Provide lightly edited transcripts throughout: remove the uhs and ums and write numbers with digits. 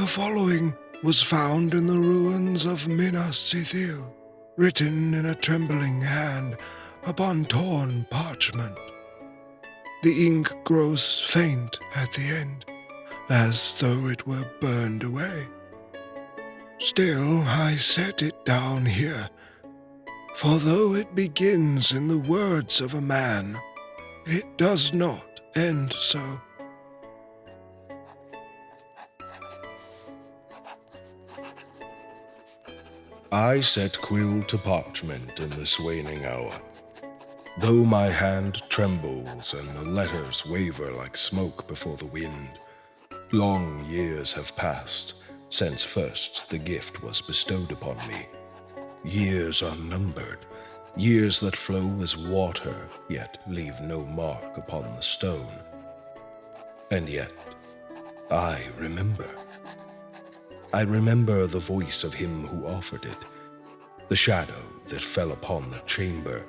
The following was found in the ruins of Minas Ithil, written in a trembling hand upon torn parchment. The ink grows faint at the end, as though it were burned away. Still I set it down here, for though it begins in the words of a man, it does not end so. I set quill to parchment in this waning hour. Though my hand trembles and the letters waver like smoke before the wind, long years have passed since first the gift was bestowed upon me. Years unnumbered, years that flow as water, yet leave no mark upon the stone. And yet, I remember. I remember the voice of him who offered it, the shadow that fell upon the chamber,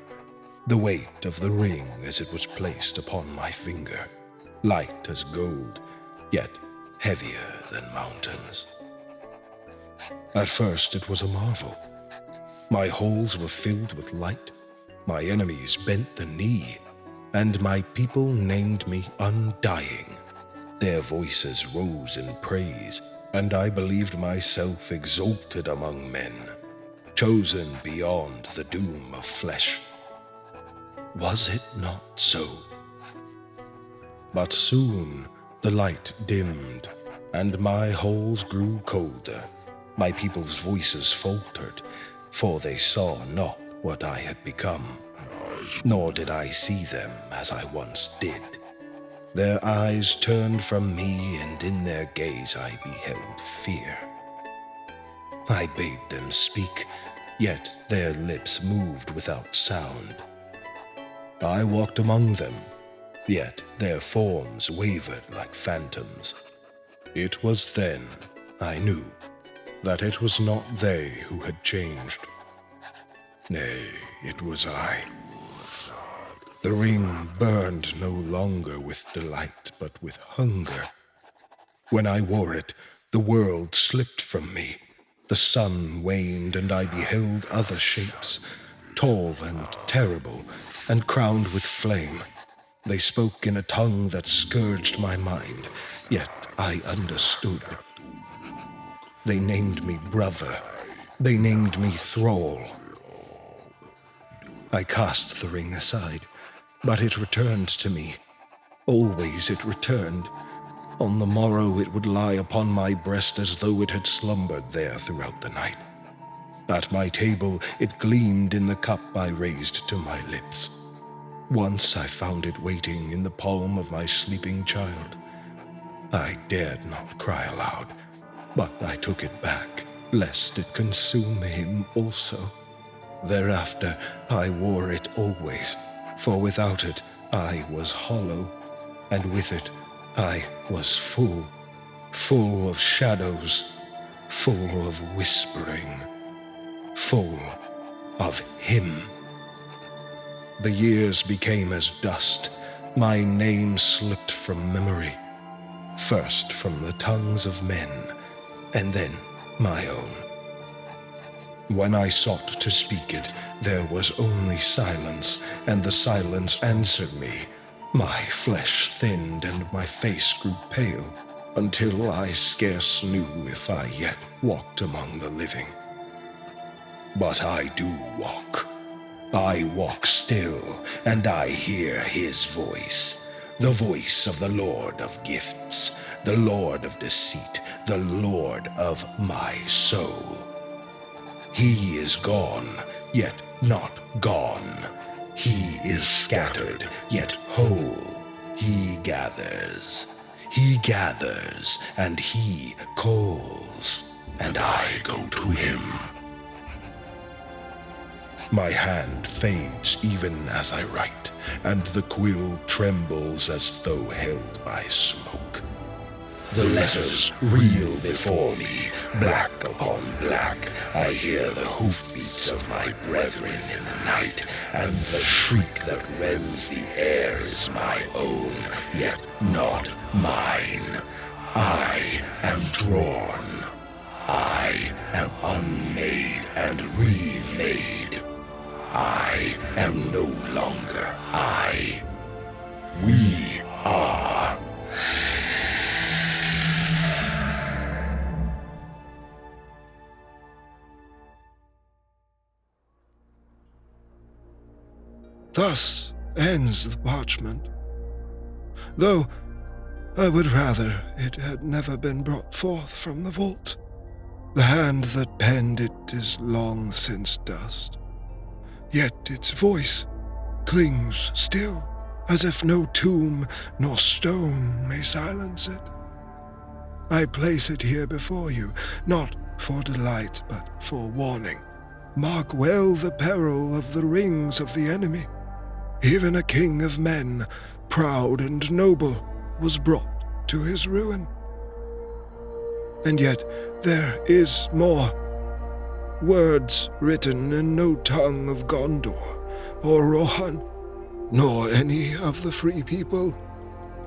the weight of the ring as it was placed upon my finger, light as gold, yet heavier than mountains. At first it was a marvel. My halls were filled with light, my enemies bent the knee, and my people named me Undying. Their voices rose in praise, and I believed myself exalted among men, chosen beyond the doom of flesh. Was it not so? But soon the light dimmed, and my halls grew colder. My people's voices faltered, for they saw not what I had become, nor did I see them as I once did. Their eyes turned from me, and in their gaze I beheld fear. I bade them speak, yet their lips moved without sound. I walked among them, yet their forms wavered like phantoms. It was then I knew that it was not they who had changed. Nay, it was I. The ring burned no longer with delight, but with hunger. When I wore it, the world slipped from me. The sun waned, and I beheld other shapes, tall and terrible, and crowned with flame. They spoke in a tongue that scourged my mind, yet I understood. They named me brother. They named me thrall. I cast the ring aside, but it returned to me. Always it returned. On the morrow it would lie upon my breast as though it had slumbered there throughout the night. At my table it gleamed in the cup I raised to my lips. Once I found it waiting in the palm of my sleeping child. I dared not cry aloud, but I took it back, lest it consume him also. Thereafter I wore it always, for without it I was hollow, and with it I was full of shadows, full of whispering, full of him. The years became as dust, my name slipped from memory, first from the tongues of men, and then my own. When I sought to speak it, there was only silence, and the silence answered me. My flesh thinned and my face grew pale, until I scarce knew if I yet walked among the living. But I do walk. I walk still, and I hear his voice, the voice of the Lord of gifts, the Lord of deceit, the Lord of my soul. He is gone, yet not gone. He is scattered, yet whole. He gathers, and he calls, and I go to him. My hand fades even as I write, and the quill trembles as though held by smoke. The letters reel before me, black upon black. I hear the hoofbeats of my brethren in the night, and the shriek that rends the air is my own, yet not mine. I am drawn. I am unmade and remade. I am no longer I. We are. Thus ends the parchment, though I would rather it had never been brought forth from the vault. The hand that penned it is long since dust, yet its voice clings still, as if no tomb nor stone may silence it. I place it here before you, not for delight, but for warning. Mark well the peril of the rings of the enemy. Even a king of men, proud and noble, was brought to his ruin. And yet there is more. Words written in no tongue of Gondor or Rohan, nor any of the free people.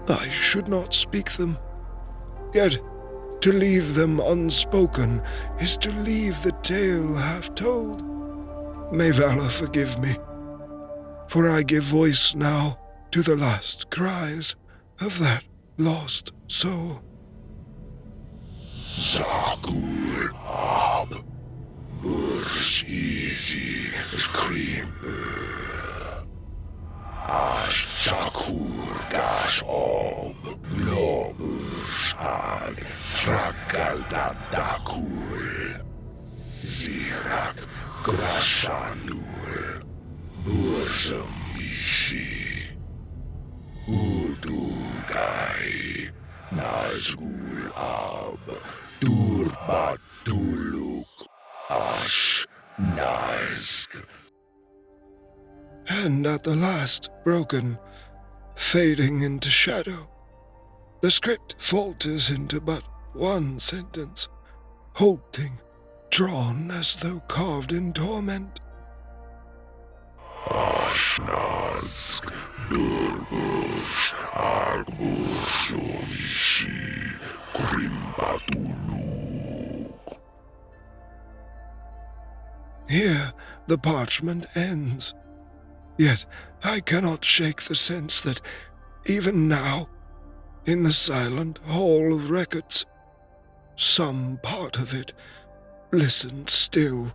I should not speak them. Yet to leave them unspoken is to leave the tale half told. May Valor forgive me, for I give voice now to the last cries of that lost soul. Zagur ab, Bursizi Krimur, Ashakur Gash ob, Loburshad, Fragadadakul, Zirak Grashanul, Burzamishi, Udugai, Nazgul ab, Durbatuluk, Ash Nazg. And at the last, broken, fading into shadow, the script falters into but one sentence, halting, drawn as though carved in torment. Ashnazg, Durbush, Arbush, Yomishi, Grimbatuluk. Here the parchment ends. Yet I cannot shake the sense that even now, in the silent hall of records, some part of it listens still